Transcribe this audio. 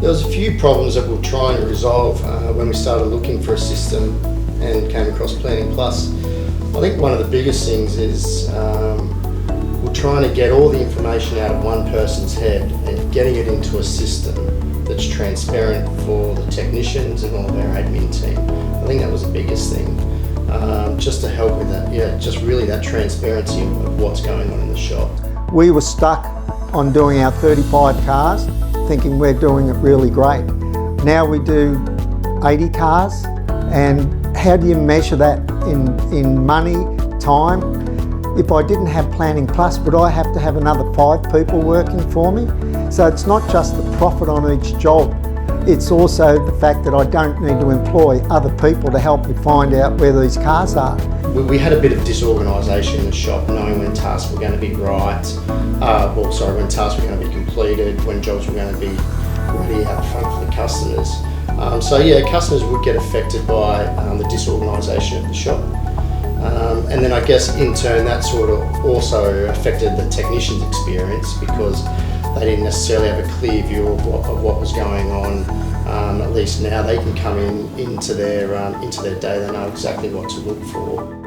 There was a few problems that we're trying to resolve when we started looking for a system and came across Planning Plus. I think one of the biggest things is we're trying to get all the information out of one person's head and getting it into a system that's transparent for the technicians and all of our admin team. I think that was the biggest thing, just to help with that, just really that transparency of what's going on in the shop. We were stuck on doing our 35 cars, thinking we're doing it really great. Now we do 80 cars, and how do you measure that in money, time? If I didn't have Planning Plus, would I have to have another 5 people working for me? So it's not just the profit on each job, it's also the fact that I don't need to employ other people to help me find out where these cars are. We had a bit of disorganisation in the shop, knowing when tasks were going to be right, when tasks were going to be completed, when jobs were going to be ready out front for the customers. Customers would get affected by the disorganisation of the shop. And then I guess in turn that sort of also affected the technician's experience, because they didn't necessarily have a clear view of what was going on. At least now they can come into their day, they know exactly what to look for.